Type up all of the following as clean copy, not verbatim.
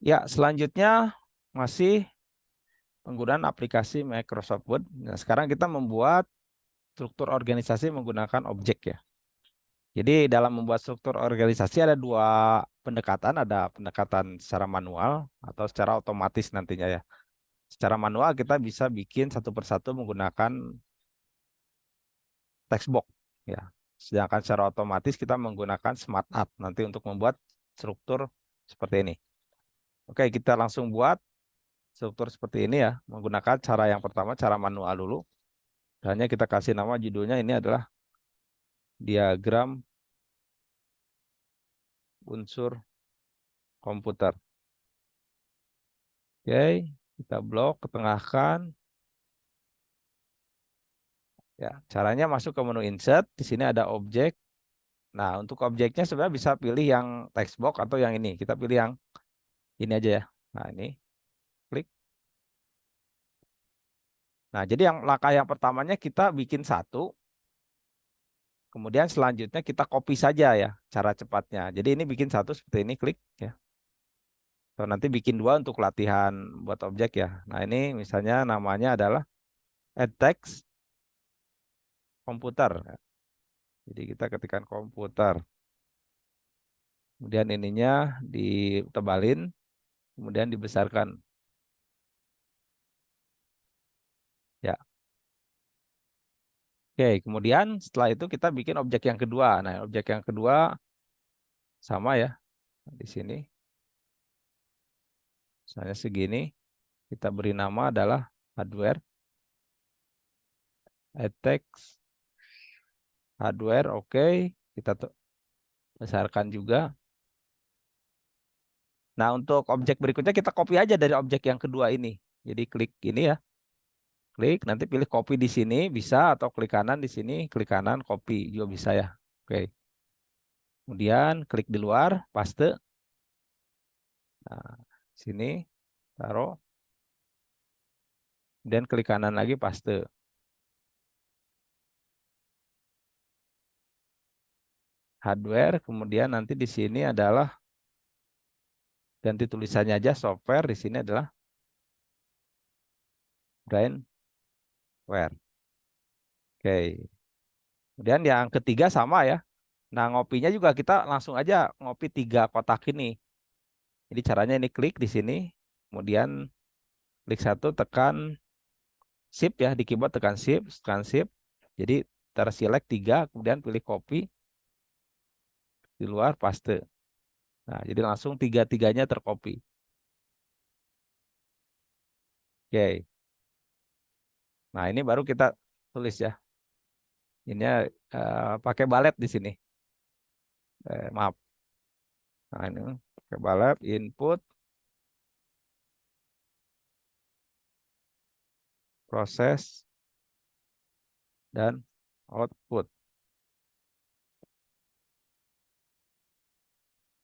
Ya, selanjutnya masih penggunaan aplikasi Microsoft Word. Nah, sekarang kita membuat struktur organisasi menggunakan objek ya. Jadi dalam membuat struktur organisasi ada dua pendekatan, ada pendekatan secara manual atau secara otomatis nantinya ya. Secara manual kita bisa bikin satu persatu menggunakan text box ya. Sedangkan secara otomatis kita menggunakan smart app nanti untuk membuat struktur seperti ini. Oke, kita langsung buat struktur seperti ini ya, menggunakan cara yang pertama, cara manual dulu. Hanya kita kasih nama judulnya ini adalah diagram unsur komputer. Oke, kita blok, ketengahkan. Ya, caranya masuk ke menu insert. Di sini ada objek. Nah, untuk objeknya sebenarnya bisa pilih yang text box atau yang ini. Kita pilih yang ini aja ya. Nah, ini klik. Nah, jadi yang langkah yang pertamanya kita bikin satu. Kemudian selanjutnya kita copy saja ya cara cepatnya. Jadi ini bikin satu seperti ini, klik ya. Atau nanti bikin dua untuk latihan buat objek ya. Nah, ini misalnya namanya adalah add text komputer. Jadi kita ketikkan komputer. Kemudian ininya ditebalin, kemudian dibesarkan. Ya. Oke, kemudian setelah itu kita bikin objek yang kedua. Nah, objek yang kedua sama ya di sini. Misalnya segini, kita beri nama adalah hardware, add text, hardware, oke. Kita besarkan juga. Nah, untuk objek berikutnya kita copy aja dari objek yang kedua ini. Jadi klik ini ya, klik, nanti pilih copy di sini bisa atau klik kanan di sini, klik kanan copy juga bisa ya. Oke. Kemudian klik di luar, paste. Nah, sini taruh. Kemudian klik kanan lagi, paste. Hardware, kemudian nanti di sini adalah ganti tulisannya aja software, di sini adalah brainware. Oke. Kemudian yang ketiga sama ya. Nah, ngopinya juga kita langsung aja ngopi 3 kotak ini. Jadi caranya ini klik di sini, kemudian klik satu, tekan shift ya di keyboard, tekan shift. Jadi terselect 3, kemudian pilih copy di luar, paste. Nah, jadi langsung tiga-tiganya tercopy. Oke. Nah, ini baru kita tulis ya. Ini pakai balet di sini. Maaf. Nah, ini pakai balet, input, proses, dan output.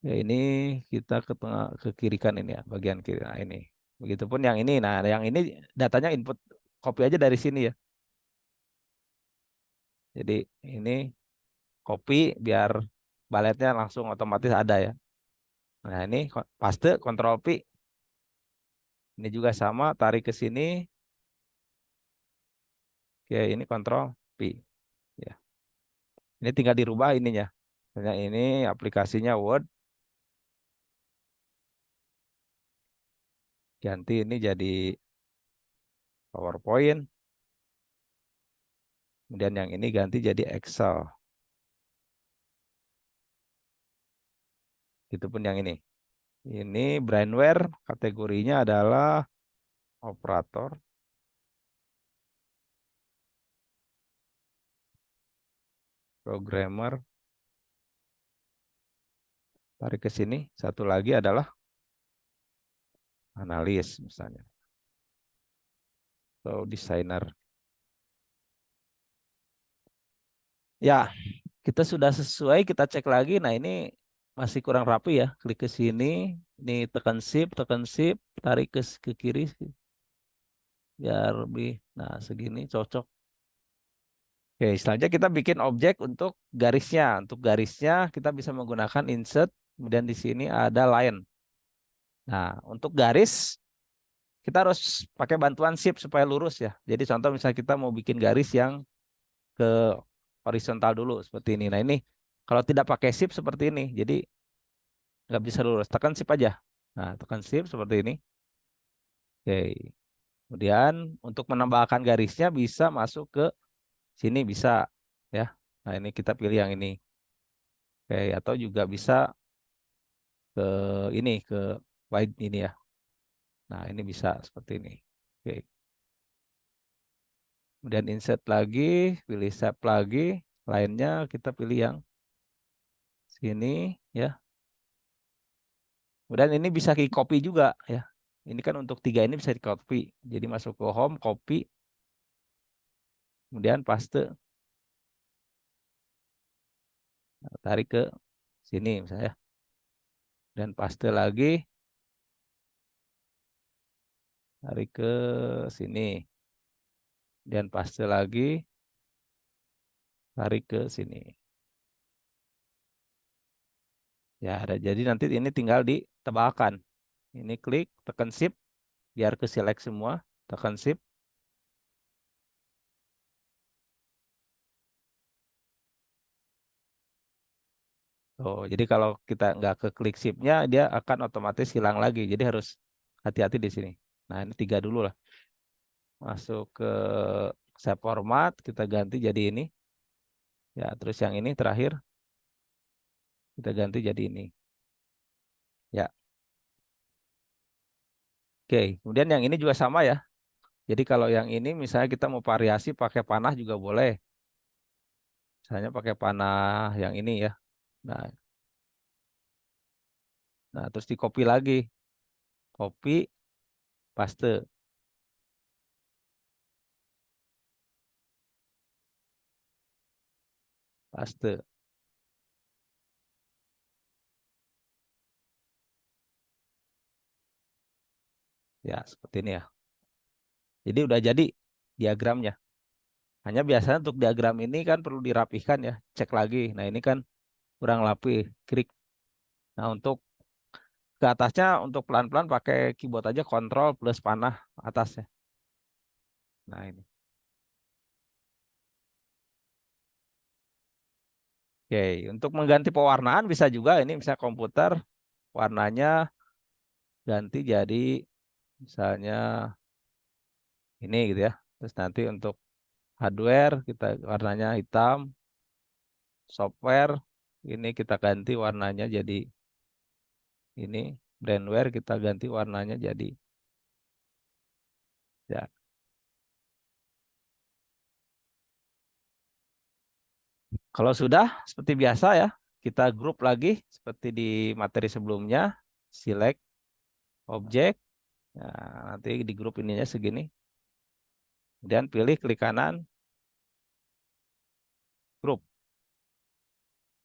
Ya, ini kita ke tengah, ke kiri kan ini ya, bagian kiri. Nah, ini. Begitupun yang ini. Nah, yang ini datanya input copy aja dari sini ya. Jadi ini copy biar baletnya langsung otomatis ada ya. Nah, ini paste, Ctrl P. Ini juga sama, tarik ke sini. Oke, ini Ctrl P. Ya. Ini tinggal dirubah ininya. Misalnya ini aplikasinya Word. Ganti ini jadi PowerPoint. Kemudian yang ini ganti jadi Excel. Itu pun yang ini. Ini brainware, kategorinya adalah operator. Programmer. Tarik ke sini. Satu lagi adalah analis misalnya. Atau desainer. Ya, kita sudah sesuai, kita cek lagi. Nah, ini masih kurang rapi ya. Klik ke sini, ini tekan shift, tarik ke kiri biar lebih. Nah, segini cocok. Oke, selanjutnya kita bikin objek untuk garisnya. Untuk garisnya kita bisa menggunakan insert, kemudian di sini ada line. Nah, untuk garis kita harus pakai bantuan shift supaya lurus ya. Jadi contoh misalnya kita mau bikin garis yang ke horizontal dulu seperti ini. Nah, ini kalau tidak pakai shift seperti ini, jadi nggak bisa lurus. Tekan shift aja. Nah, tekan shift seperti ini. Oke. Kemudian untuk menambahkan garisnya bisa masuk ke sini bisa ya. Nah, ini kita pilih yang ini. Oke, atau juga bisa ke ini ke wide ini ya. Nah, ini bisa seperti ini. Oke. Kemudian insert lagi, pilih shape lagi. Lainnya kita pilih yang sini ya. Kemudian ini bisa di copy juga ya. Ini kan untuk tiga ini bisa di copy. Jadi masuk ke home, copy, kemudian paste, tarik ke sini misalnya. Dan paste lagi, tarik ke sini. Dan paste lagi, tarik ke sini. Ya, ada. Jadi nanti ini tinggal ditebalkan. Ini klik, tekan shift, biar ke select semua. Tekan shift. Oh, jadi kalau kita nggak ke klik shift-nya, dia akan otomatis hilang lagi. Jadi harus hati-hati di sini. Nah, ini tiga dulu lah. Masuk ke save format, kita ganti jadi ini. Ya, terus yang ini terakhir, kita ganti jadi ini. Ya, oke. Kemudian yang ini juga sama ya. Jadi kalau yang ini misalnya kita mau variasi pakai panah juga boleh. Misalnya pakai panah yang ini ya. Nah, nah terus di copy lagi. Copy, paste, paste. Ya, seperti ini ya. Jadi udah jadi diagramnya. Hanya biasanya untuk diagram ini kan perlu dirapihkan ya. Cek lagi. Nah, ini kan kurang rapi. Klik. Nah, untuk ke atasnya untuk pelan-pelan pakai keyboard aja kontrol plus panah atasnya. Nah, ini. Oke, untuk mengganti pewarnaan bisa juga ini misalnya komputer warnanya ganti jadi misalnya ini gitu ya. Terus nanti untuk hardware kita warnanya hitam, software ini kita ganti warnanya jadi ini, brandware kita ganti warnanya jadi ya. Kalau sudah seperti biasa ya, kita grup lagi seperti di materi sebelumnya, select objek. Nah, nanti di grup ininya segini. Kemudian pilih klik kanan, grup.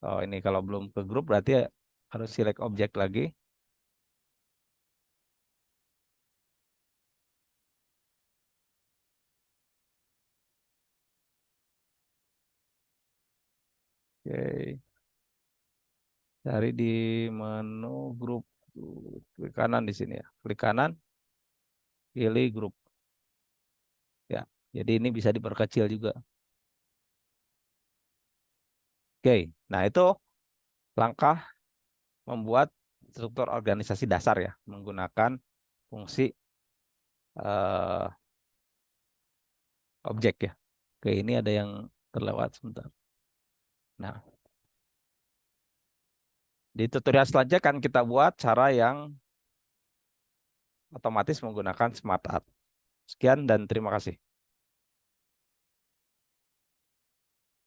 Oh, ini kalau belum ke grup berarti harus select objek lagi. Oke, cari di menu grup. Klik kanan di sini ya. Klik kanan, pilih grup. Ya, jadi ini bisa diperkecil juga. Oke, nah itu langkah membuat struktur organisasi dasar ya, menggunakan fungsi eh, objek ya. Oke, ini ada yang terlewat sebentar. Nah, di tutorial selanjutnya kan kita buat cara yang otomatis menggunakan Smart Art. Sekian dan terima kasih.